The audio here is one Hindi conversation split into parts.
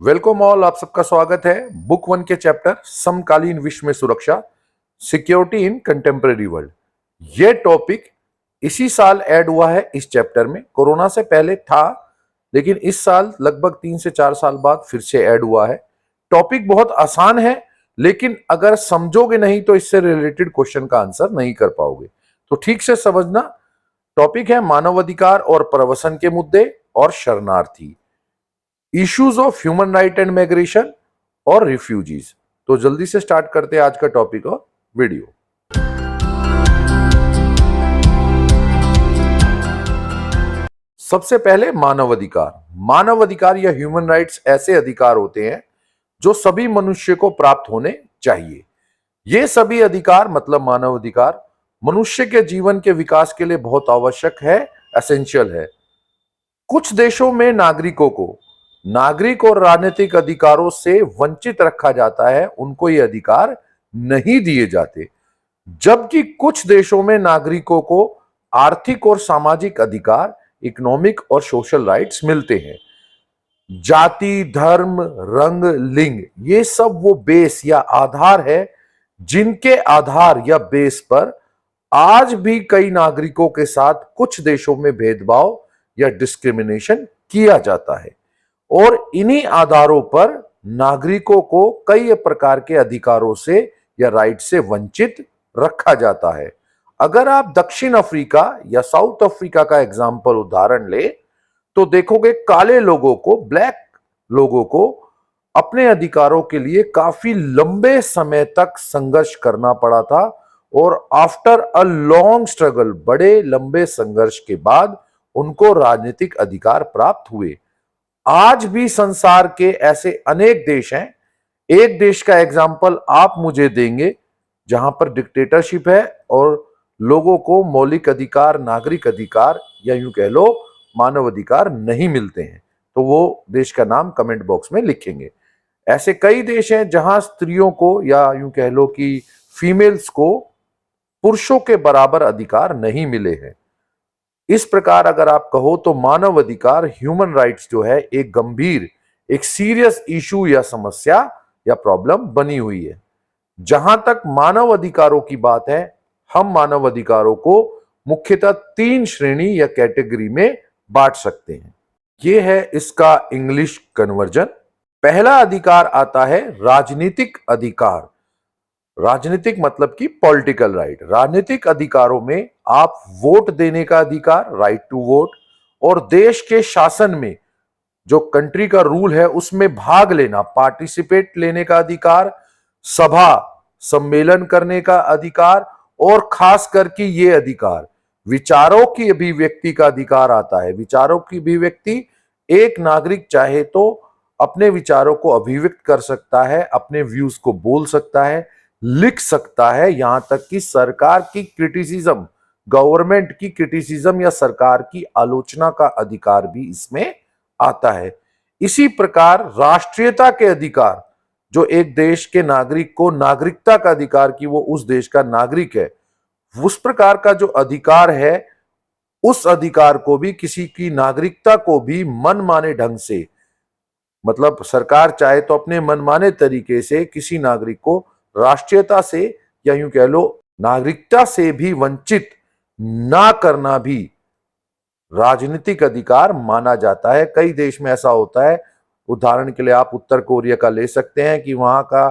वेलकम ऑल, आप सबका स्वागत है बुक वन के चैप्टर समकालीन विश्व में सुरक्षा, सिक्योरिटी इन कंटेम्परेरी वर्ल्ड। ये टॉपिक इसी साल ऐड हुआ है इस चैप्टर में। कोरोना से पहले था, लेकिन इस साल लगभग 3 से 4 साल बाद फिर से ऐड हुआ है। टॉपिक बहुत आसान है, लेकिन अगर समझोगे नहीं तो इससे रिलेटेड क्वेश्चन का आंसर नहीं कर पाओगे। तो ठीक से समझना। टॉपिक है मानवाधिकार और प्रवसन के मुद्दे और शरणार्थी, issues of human right and migration और रिफ्यूजीज। तो जल्दी से स्टार्ट करते हैं आज का टॉपिक और वीडियो। सबसे पहले मानवाधिकार। मानवाधिकार या ह्यूमन राइट्स ऐसे अधिकार होते हैं जो सभी मनुष्य को प्राप्त होने चाहिए। ये सभी अधिकार मतलब मानवाधिकार मनुष्य के जीवन के विकास के लिए बहुत आवश्यक है, एसेंशियल है। कुछ देशों में नागरिकों को नागरिक और राजनीतिक अधिकारों से वंचित रखा जाता है, उनको ये अधिकार नहीं दिए जाते। जबकि कुछ देशों में नागरिकों को आर्थिक और सामाजिक अधिकार, इकोनॉमिक और सोशल राइट्स मिलते हैं। जाति, धर्म, रंग, लिंग, ये सब वो बेस या आधार है जिनके आधार या बेस पर आज भी कई नागरिकों के साथ कुछ देशों में भेदभाव या डिस्क्रिमिनेशन किया जाता है, और इन्हीं आधारों पर नागरिकों को कई प्रकार के अधिकारों से या राइट से वंचित रखा जाता है। अगर आप दक्षिण अफ्रीका या साउथ अफ्रीका का एग्जाम्पल उदाहरण ले तो देखोगे काले लोगों को, ब्लैक लोगों को अपने अधिकारों के लिए काफी लंबे समय तक संघर्ष करना पड़ा था, और आफ्टर अ लॉन्ग स्ट्रगल, बड़े लंबे संघर्ष के बाद उनको राजनीतिक अधिकार प्राप्त हुए। आज भी संसार के ऐसे अनेक देश हैं। एक देश का एग्जाम्पल आप मुझे देंगे जहां पर डिक्टेटरशिप है और लोगों को मौलिक अधिकार, नागरिक अधिकार या यूं कह लो मानव अधिकार नहीं मिलते हैं, तो वो देश का नाम कमेंट बॉक्स में लिखेंगे। ऐसे कई देश हैं जहां स्त्रियों को या यूं कह लो कि फीमेल्स को पुरुषों के बराबर अधिकार नहीं मिले हैं। इस प्रकार अगर आप कहो तो मानव अधिकार, ह्यूमन राइट्स जो है एक गंभीर, एक सीरियस इशू या समस्या या प्रॉब्लम बनी हुई है। जहां तक मानव अधिकारों की बात है, हम मानव अधिकारों को मुख्यतः 3 श्रेणी या कैटेगरी में बांट सकते हैं। यह है इसका इंग्लिश कन्वर्जन। पहला अधिकार आता है राजनीतिक अधिकार। राजनीतिक मतलब कि पॉलिटिकल राइट। राजनीतिक अधिकारों में आप वोट देने का अधिकार, राइट टू वोट, और देश के शासन में जो कंट्री का रूल है उसमें भाग लेना, पार्टिसिपेट लेने का अधिकार, सभा सम्मेलन करने का अधिकार, और खास करके ये अधिकार विचारों की अभिव्यक्ति का अधिकार आता है। विचारों की अभिव्यक्ति, एक नागरिक चाहे तो अपने विचारों को अभिव्यक्त कर सकता है, अपने व्यूज को बोल सकता है, लिख सकता है, यहां तक कि सरकार की क्रिटिसिज्म, गवर्नमेंट की क्रिटिसिज्म या सरकार की आलोचना का अधिकार भी इसमें आता है। इसी प्रकार राष्ट्रीयता के अधिकार, जो एक देश के नागरिक को नागरिकता का अधिकार कि वो उस देश का नागरिक है, उस प्रकार का जो अधिकार है, उस अधिकार को भी, किसी की नागरिकता को भी मनमाने ढंग से, मतलब सरकार चाहे तो अपने मनमाने तरीके से किसी नागरिक को राष्ट्रीयता से या यूं कह लो नागरिकता से भी वंचित ना करना भी राजनीतिक अधिकार माना जाता है। कई देश में ऐसा होता है। उदाहरण के लिए आप उत्तर कोरिया का ले सकते हैं कि वहां का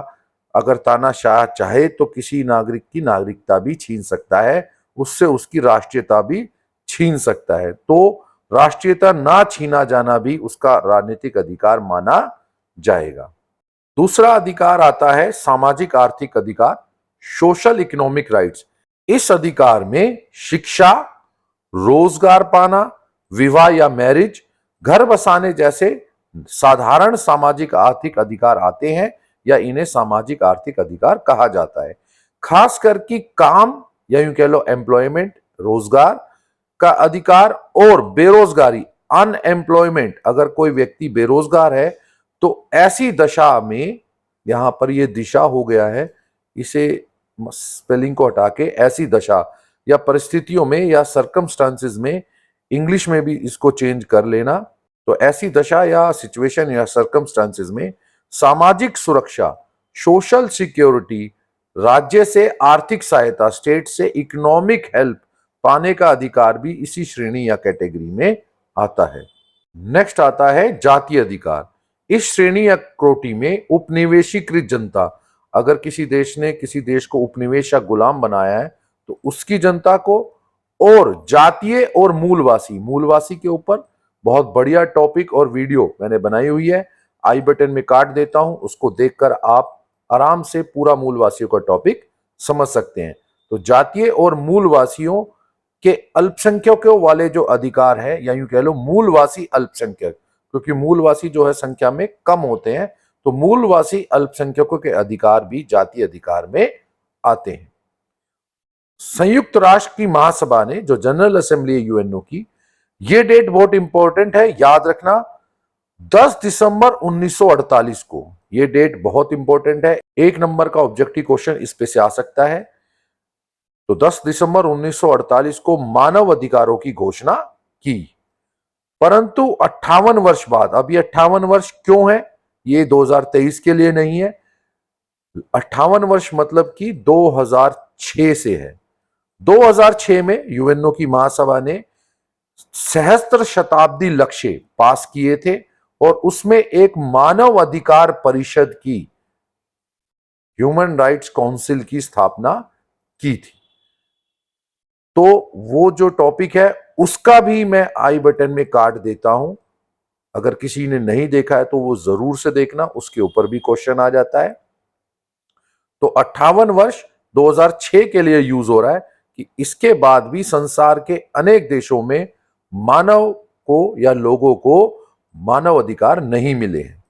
अगर तानाशाह चाहे तो किसी नागरिक की नागरिकता भी छीन सकता है, उससे उसकी राष्ट्रीयता भी छीन सकता है। तो राष्ट्रीयता ना छीना जाना भी उसका राजनीतिक अधिकार माना जाएगा। दूसरा अधिकार आता है सामाजिक आर्थिक अधिकार, सोशल इकोनॉमिक राइट्स। इस अधिकार में शिक्षा, रोजगार पाना, विवाह या मैरिज, घर बसाने जैसे साधारण सामाजिक आर्थिक अधिकार आते हैं, या इन्हें सामाजिक आर्थिक अधिकार कहा जाता है। खास करके काम या यूं कह लो एम्प्लॉयमेंट, रोजगार का अधिकार, और बेरोजगारी, अनएम्प्लॉयमेंट, अगर कोई व्यक्ति बेरोजगार है तो ऐसी दशा में, यहां पर यह दिशा हो गया है, इसे स्पेलिंग को हटा के ऐसी दशा या परिस्थितियों में या सर्कमस्टांसेस में इंग्लिश में भी इसको चेंज कर लेना। तो ऐसी दशा या सिचुएशन या सर्कमस्टांसेस में सामाजिक सुरक्षा, सोशल सिक्योरिटी, राज्य से आर्थिक सहायता, स्टेट से इकोनॉमिक हेल्प पाने का अधिकार भी इसी श्रेणी या कैटेगरी में आता है। नेक्स्ट आता है जातीय अधिकार। इस श्रेणी या कोटि में उपनिवेशीकृत जनता, अगर किसी देश ने किसी देश को उपनिवेश या गुलाम बनाया है तो उसकी जनता को, और जातीय और मूलवासी, मूलवासी के ऊपर बहुत बढ़िया टॉपिक और वीडियो मैंने बनाई हुई है, आई बटन में काट देता हूं, उसको देखकर आप आराम से पूरा मूलवासियों का टॉपिक समझ सकते हैं। तो जातीय और मूलवासियों के अल्पसंख्यकों वाले जो अधिकार है, या यूं कह लो मूलवासी अल्पसंख्यक, क्योंकि मूलवासी जो है संख्या में कम होते हैं, तो मूलवासी अल्पसंख्यकों के अधिकार भी जातीय अधिकार में आते हैं। संयुक्त राष्ट्र की महासभा ने, जो जनरल असेंबली है यूएनओ की, ये डेट बहुत इंपॉर्टेंट है, याद रखना, 10 दिसंबर 1948 को। ये डेट बहुत इंपॉर्टेंट है, 1 नंबर का ऑब्जेक्टिव क्वेश्चन इस पे से आ सकता है। तो 10 दिसंबर 1948 को मानव अधिकारों की घोषणा की, परंतु 58 वर्ष बाद, अब ये 58 वर्ष क्यों है, ये 2023 के लिए नहीं है, 58 वर्ष मतलब कि 2006 से है। 2006 में यूएनओ की महासभा ने सहस्त्र शताब्दी लक्ष्य पास किए थे और उसमें एक मानव अधिकार परिषद की, ह्यूमन राइट्स काउंसिल की स्थापना की थी। तो वो जो टॉपिक है उसका भी मैं आई बटन में काट देता हूं, अगर किसी ने नहीं देखा है तो वो जरूर से देखना, उसके ऊपर भी क्वेश्चन आ जाता है। तो 58 वर्ष 2006 के लिए यूज हो रहा है कि इसके बाद भी संसार के अनेक देशों में मानव को या लोगों को मानव अधिकार नहीं मिले हैं।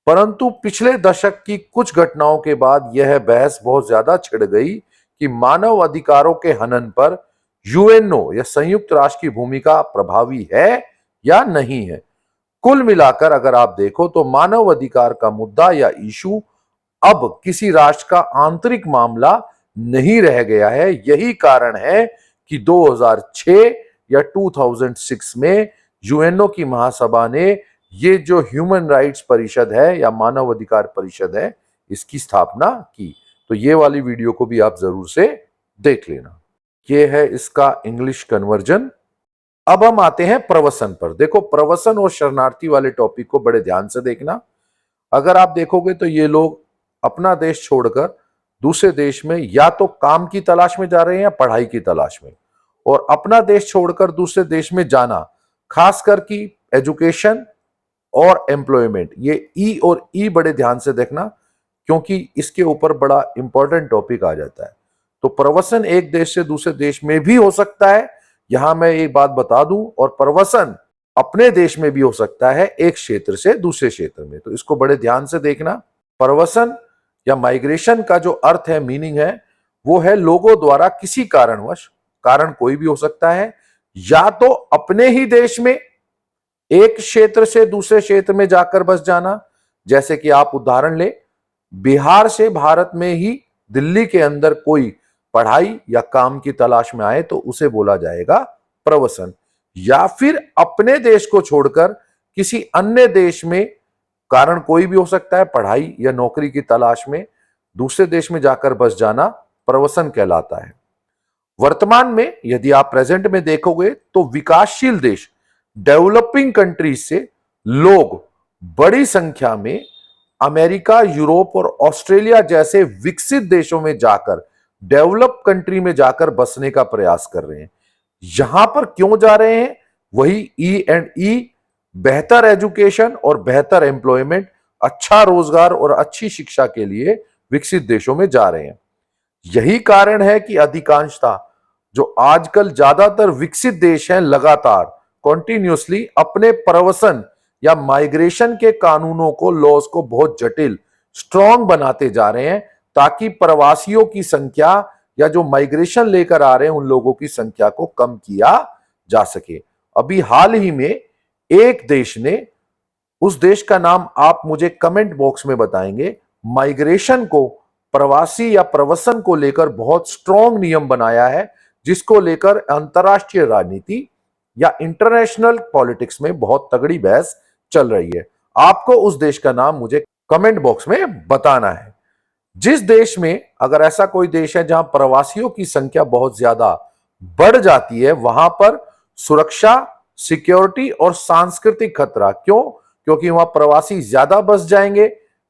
परंतु पिछले दशक की कुछ घटनाओं के बाद यह बहस बहुत ज्यादा छिड़ गई कि मानव अधिकारों के हनन पर यूएनओ या संयुक्त राष्ट्र की भूमिका प्रभावी है या नहीं है। कुल मिलाकर अगर आप देखो तो मानव अधिकार का मुद्दा या इशू अब किसी राष्ट्र का आंतरिक मामला नहीं रह गया है। यही कारण है कि 2006 या 2006 में यूएनओ की महासभा ने ये जो ह्यूमन राइट्स परिषद है या मानव अधिकार परिषद है, इसकी स्थापना की। तो ये वाली वीडियो को भी आप जरूर से देख लेना। ये है इसका इंग्लिश कन्वर्जन। अब हम आते हैं प्रवसन पर। देखो, प्रवसन और शरणार्थी वाले टॉपिक को बड़े ध्यान से देखना। अगर आप देखोगे तो ये लोग अपना देश छोड़कर दूसरे देश में या तो काम की तलाश में जा रहे हैं या पढ़ाई की तलाश में, और अपना देश छोड़कर दूसरे देश में जाना, खासकर की एजुकेशन और एम्प्लॉयमेंट, ये ई और ई बड़े ध्यान से देखना क्योंकि इसके ऊपर बड़ा इंपॉर्टेंट टॉपिक आ जाता है। तो प्रवसन एक देश से दूसरे देश में भी हो सकता है, यहां मैं एक बात बता दूं, और प्रवसन अपने देश में भी हो सकता है, एक क्षेत्र से दूसरे क्षेत्र में। तो इसको बड़े ध्यान से देखना। प्रवसन या माइग्रेशन का जो अर्थ है, मीनिंग है, वो है लोगों द्वारा किसी कारणवश, कारण कोई भी हो सकता है, या तो अपने ही देश में एक क्षेत्र से दूसरे क्षेत्र में जाकर बस जाना, जैसे कि आप उदाहरण ले, बिहार से भारत में ही दिल्ली के अंदर कोई पढ़ाई या काम की तलाश में आए तो उसे बोला जाएगा प्रवसन। या फिर अपने देश को छोड़कर किसी अन्य देश में, कारण कोई भी हो सकता है, पढ़ाई या नौकरी की तलाश में दूसरे देश में जाकर बस जाना प्रवसन कहलाता है। वर्तमान में यदि आप प्रेजेंट में देखोगे तो विकासशील देश, डेवलपिंग कंट्रीज से लोग बड़ी संख्या में अमेरिका, यूरोप और ऑस्ट्रेलिया जैसे विकसित देशों में जाकर, डेवलप कंट्री में जाकर बसने का प्रयास कर रहे हैं। यहां पर क्यों जा रहे हैं? वही ई एंड ई, बेहतर एजुकेशन और बेहतर एम्प्लॉयमेंट, अच्छा रोजगार और अच्छी शिक्षा के लिए विकसित देशों में जा रहे हैं। यही कारण है कि अधिकांशतः जो आजकल ज्यादातर विकसित देश हैं, लगातार कॉन्टिन्यूसली अपने प्रवसन या माइग्रेशन के कानूनों को, लॉज को बहुत जटिल, स्ट्रॉन्ग बनाते जा रहे हैं, ताकि प्रवासियों की संख्या या जो माइग्रेशन लेकर आ रहे हैं उन लोगों की संख्या को कम किया जा सके। अभी हाल ही में एक देश ने, उस देश का नाम आप मुझे कमेंट बॉक्स में बताएंगे, माइग्रेशन को, प्रवासी या प्रवसन को लेकर बहुत स्ट्रॉन्ग नियम बनाया है, जिसको लेकर अंतरराष्ट्रीय राजनीति या इंटरनेशनल पॉलिटिक्स में बहुत तगड़ी बहस चल रही है। आपको उस देश का नाम मुझे कमेंट बॉक्स में बताना है। जिस देश में, अगर ऐसा कोई देश है जहां प्रवासियों की संख्या बहुत ज्यादा बढ़ जाती है, वहां पर सुरक्षा, सिक्योरिटी और सांस्कृतिक खतरा, क्यों? क्योंकि वहां प्रवासी ज्यादा बस जाएंगे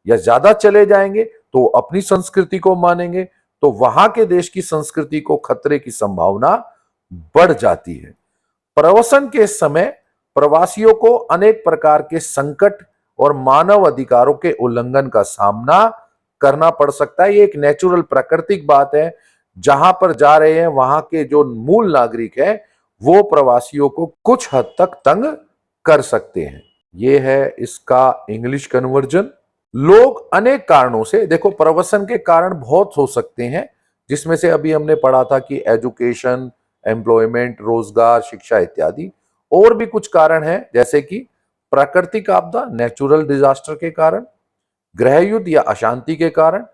या ज्यादा चले जाएंगे तो अपनी संस्कृति को मानेंगे, तो वहां के देश की संस्कृति को खतरे की संभावना बढ़ जाती है। प्रवसन के समय प्रवासियों को अनेक प्रकार के संकट और मानव अधिकारों के उल्लंघन का सामना करना पड़ सकता है। ये एक नेचुरल प्राकृतिक बात है। जहां पर जा रहे हैं वहां के जो मूल नागरिक हैं वो प्रवासियों को कुछ हद तक तंग कर सकते हैं। ये है इसका इंग्लिश कन्वर्जन। लोग अनेक कारणों से, देखो प्रवसन के कारण बहुत हो सकते हैं, जिसमें से अभी हमने पढ़ा था कि एजुकेशन, एम्प्लॉयमेंट, रोजगार, शिक्षा इत्यादि। और भी कुछ कारण हैं, जैसे कि प्राकृतिक आपदा, नेचुरल डिजास्टर के कारण, गृह युद्ध या अशांति के कारण,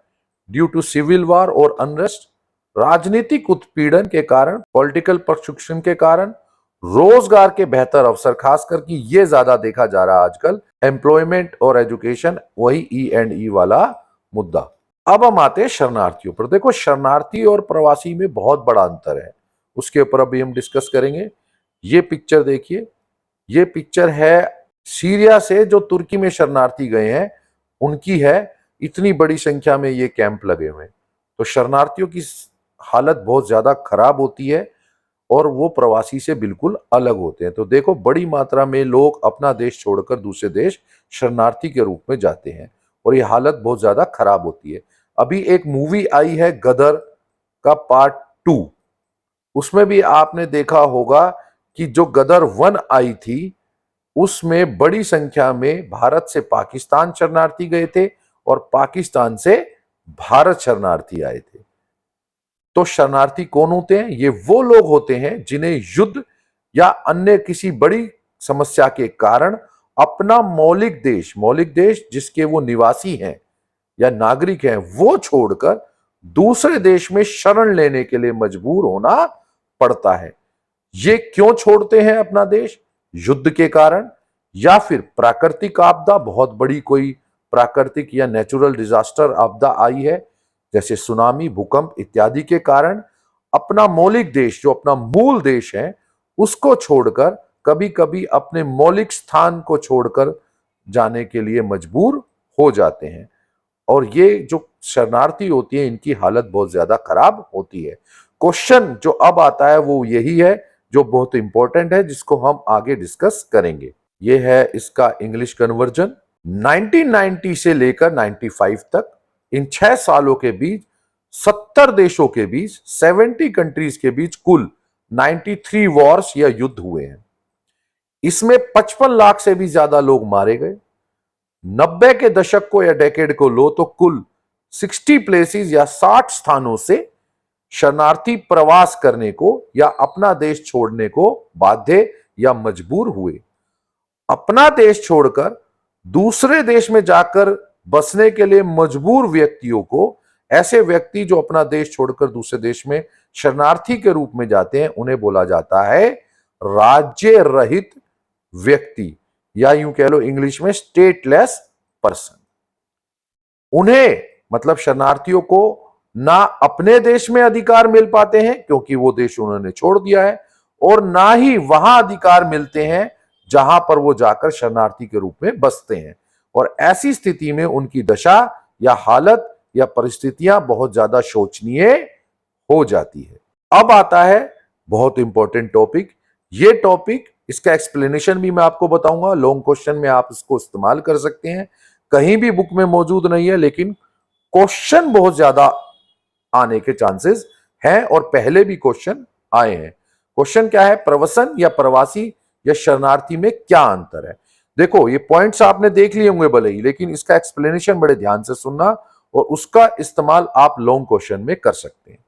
ड्यू टू सिविल वार और अनरेस्ट, राजनीतिक उत्पीड़न के कारण, पॉलिटिकल परसिक्यूशन के कारण, रोजगार के बेहतर अवसर, खास करके ये ज्यादा देखा जा रहा है आजकल, एम्प्लॉयमेंट और एजुकेशन, वही E&E वाला मुद्दा। अब हम आते हैं शरणार्थियों पर। देखो शरणार्थी और प्रवासी में बहुत बड़ा अंतर है, उसके ऊपर अभी हम डिस्कस करेंगे। ये पिक्चर देखिए, ये पिक्चर है सीरिया से जो तुर्की में शरणार्थी गए हैं उनकी है। इतनी बड़ी संख्या में ये कैंप लगे हुए हैं। तो शरणार्थियों की हालत बहुत ज्यादा खराब होती है और वो प्रवासी से बिल्कुल अलग होते हैं। तो देखो बड़ी मात्रा में लोग अपना देश छोड़कर दूसरे देश शरणार्थी के रूप में जाते हैं और ये हालत बहुत ज्यादा खराब होती है। अभी एक मूवी आई है गदर का पार्ट 2, उसमें भी आपने देखा होगा कि जो गदर 1 आई थी उसमें बड़ी संख्या में भारत से पाकिस्तान शरणार्थी गए थे और पाकिस्तान से भारत शरणार्थी आए थे। तो शरणार्थी कौन होते हैं? ये वो लोग होते हैं जिन्हें युद्ध या अन्य किसी बड़ी समस्या के कारण अपना मौलिक देश जिसके वो निवासी हैं या नागरिक हैं, वो छोड़कर दूसरे देश में शरण लेने के लिए मजबूर होना पड़ता है। ये क्यों छोड़ते हैं अपना देश? युद्ध के कारण या फिर प्राकृतिक आपदा, बहुत बड़ी कोई प्राकृतिक या नेचुरल डिजास्टर आपदा आई है जैसे सुनामी, भूकंप इत्यादि के कारण अपना मौलिक देश, जो अपना मूल देश है, उसको छोड़कर, कभी कभी अपने मौलिक स्थान को छोड़कर जाने के लिए मजबूर हो जाते हैं। और ये जो शरणार्थी होती है इनकी हालत बहुत ज्यादा खराब होती है। क्वेश्चन जो अब आता है वो यही है जो बहुत इंपॉर्टेंट है, जिसको हम आगे डिस्कस करेंगे। ये है इसका इंग्लिश कन्वर्जन। 1990 से लेकर 95 तक, इन 6 सालों के बीच 70 देशों के बीच, 70 कंट्रीज के बीच कुल 93 वॉर्स या युद्ध हुए हैं। इसमें 55 लाख से भी ज्यादा लोग मारे गए। 90 के दशक को या डेकेड को लो तो कुल 60 प्लेसेस या 60 स्थानों से शरणार्थी प्रवास करने को या अपना देश छोड़ने को बाध्य या मजबूर हुए। अपना देश छोड़कर दूसरे देश में जाकर बसने के लिए मजबूर व्यक्तियों को, ऐसे व्यक्ति जो अपना देश छोड़कर दूसरे देश में शरणार्थी के रूप में जाते हैं, उन्हें बोला जाता है राज्य रहित व्यक्ति, या यूं कह लो इंग्लिश में स्टेटलेस पर्सन। उन्हें, मतलब शरणार्थियों को, ना अपने देश में अधिकार मिल पाते हैं क्योंकि वो देश उन्होंने छोड़ दिया है, और ना ही वहां अधिकार मिलते हैं जहां पर वो जाकर शरणार्थी के रूप में बसते हैं। और ऐसी स्थिति में उनकी दशा या हालत या परिस्थितियां बहुत ज्यादा शोचनीय हो जाती है। अब आता है बहुत इंपॉर्टेंट टॉपिक। ये टॉपिक, इसका एक्सप्लेनेशन भी मैं आपको बताऊंगा। लॉन्ग क्वेश्चन में आप इसको इस्तेमाल कर सकते हैं, कहीं भी बुक में मौजूद नहीं है, लेकिन क्वेश्चन बहुत ज्यादा आने के चांसेस हैं और पहले भी क्वेश्चन आए हैं। क्वेश्चन क्या है? प्रवसन या प्रवासी या शरणार्थी में क्या अंतर है? देखो ये पॉइंट्स आपने देख लिए होंगे भले ही, लेकिन इसका एक्सप्लेनेशन बड़े ध्यान से सुनना और उसका इस्तेमाल आप लॉन्ग क्वेश्चन में कर सकते हैं।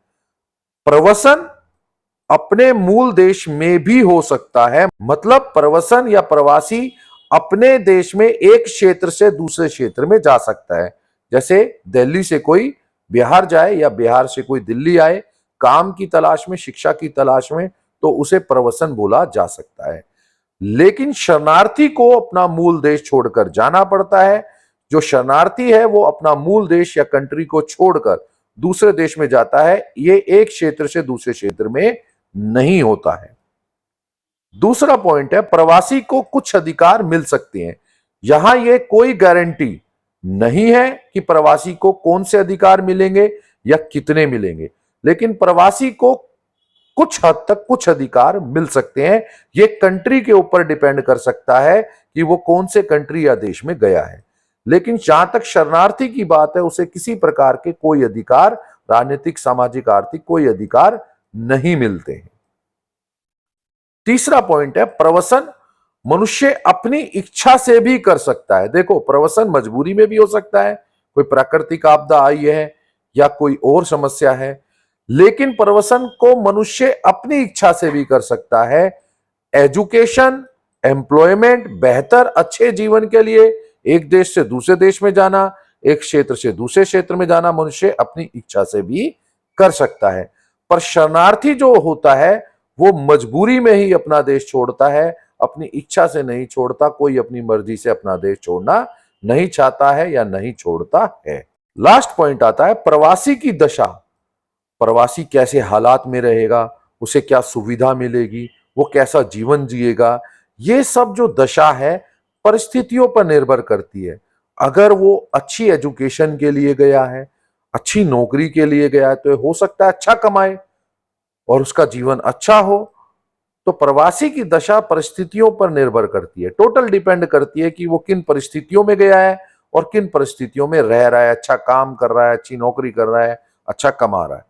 प्रवसन अपने मूल देश में भी हो सकता है, मतलब प्रवसन या प्रवासी अपने देश में एक क्षेत्र से दूसरे क्षेत्र में जा सकता है। जैसे दिल्ली से कोई बिहार जाए या बिहार से कोई दिल्ली आए, काम की तलाश में, शिक्षा की तलाश में, तो उसे प्रवसन बोला जा सकता है। लेकिन शरणार्थी को अपना मूल देश छोड़कर जाना पड़ता है। जो शरणार्थी है वो अपना मूल देश या कंट्री को छोड़कर दूसरे देश में जाता है, ये एक क्षेत्र से दूसरे क्षेत्र में नहीं होता है। दूसरा पॉइंट है, प्रवासी को कुछ अधिकार मिल सकते हैं। यहां ये कोई गारंटी नहीं है कि प्रवासी को कौन से अधिकार मिलेंगे या कितने मिलेंगे, लेकिन प्रवासी को कुछ हद तक कुछ अधिकार मिल सकते हैं। ये कंट्री के ऊपर डिपेंड कर सकता है कि वो कौन से कंट्री या देश में गया है। लेकिन जहां तक शरणार्थी की बात है, उसे किसी प्रकार के कोई अधिकार, राजनीतिक, सामाजिक, आर्थिक कोई अधिकार नहीं मिलते हैं। तीसरा पॉइंट है, प्रवसन मनुष्य अपनी इच्छा से भी कर सकता है। देखो, प्रवसन मजबूरी में भी हो सकता है, कोई प्राकृतिक आपदा आई है या कोई और समस्या है, लेकिन प्रवसन को मनुष्य अपनी इच्छा से भी कर सकता है। एजुकेशन, एम्प्लॉयमेंट, बेहतर अच्छे जीवन के लिए एक देश से दूसरे देश में जाना, एक क्षेत्र से दूसरे क्षेत्र में जाना मनुष्य अपनी इच्छा से भी कर सकता है। पर शरणार्थी जो होता है वो मजबूरी में ही अपना देश छोड़ता है, अपनी इच्छा से नहीं छोड़ता। कोई अपनी मर्जी से अपना देश छोड़ना नहीं चाहता है या नहीं छोड़ता है। लास्ट पॉइंट आता है प्रवासी की दशा। प्रवासी कैसे हालात में रहेगा, उसे क्या सुविधा मिलेगी, वो कैसा जीवन जिएगा, ये सब जो दशा है परिस्थितियों पर निर्भर करती है। अगर वो अच्छी एजुकेशन के लिए गया है, अच्छी नौकरी के लिए गया है, तो हो सकता है अच्छा कमाए और उसका जीवन अच्छा हो। तो प्रवासी की दशा परिस्थितियों पर निर्भर करती है, टोटल डिपेंड करती है कि वो किन परिस्थितियों में गया है और किन परिस्थितियों में रह रहा है, अच्छा काम कर रहा है, अच्छी नौकरी कर रहा है, अच्छा कमा रहा है।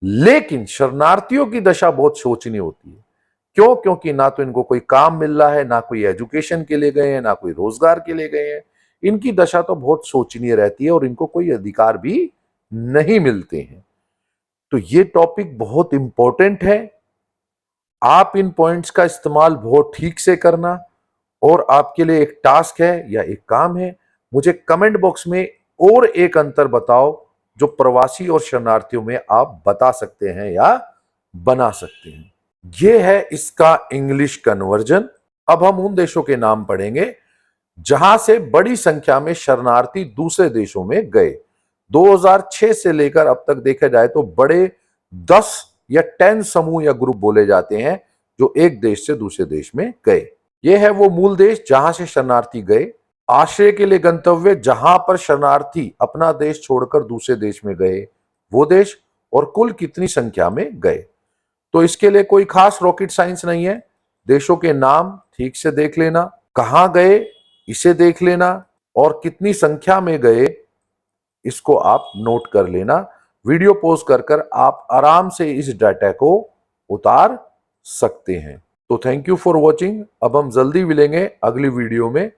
लेकिन शरणार्थियों की दशा बहुत शोचनीय होती है। क्यों? क्योंकि ना तो इनको कोई काम मिल रहा है, ना कोई एजुकेशन के लिए गए हैं, ना कोई रोजगार के लिए गए हैं। इनकी दशा तो बहुत शोचनीय रहती है और इनको कोई अधिकार भी नहीं मिलते हैं। तो ये टॉपिक बहुत इंपॉर्टेंट है। आप इन पॉइंट्स का इस्तेमाल बहुत ठीक से करना, और आपके लिए एक टास्क है या एक काम है, मुझे कमेंट बॉक्स में और एक अंतर बताओ जो प्रवासी और शरणार्थियों में आप बता सकते हैं या बना सकते हैं। यह है इसका इंग्लिश कन्वर्जन। अब हम उन देशों के नाम पढ़ेंगे जहां से बड़ी संख्या में शरणार्थी दूसरे देशों में गए। 2006 से लेकर अब तक देखा जाए तो बड़े 10 या 10 समूह या ग्रुप बोले जाते हैं जो एक देश से दूसरे देश में गए। यह है वो मूल देश जहां से शरणार्थी गए, आश्रय के लिए गंतव्य जहां पर शरणार्थी अपना देश छोड़कर दूसरे देश में गए वो देश, और कुल कितनी संख्या में गए। तो इसके लिए कोई खास रॉकेट साइंस नहीं है। देशों के नाम ठीक से देख लेना, कहां गए इसे देख लेना, और कितनी संख्या में गए इसको आप नोट कर लेना। वीडियो पॉज कर कर आप आराम से इस डाटा को उतार सकते हैं। तो थैंक यू फॉर वॉचिंग। अब हम जल्दी मिलेंगे अगली वीडियो में।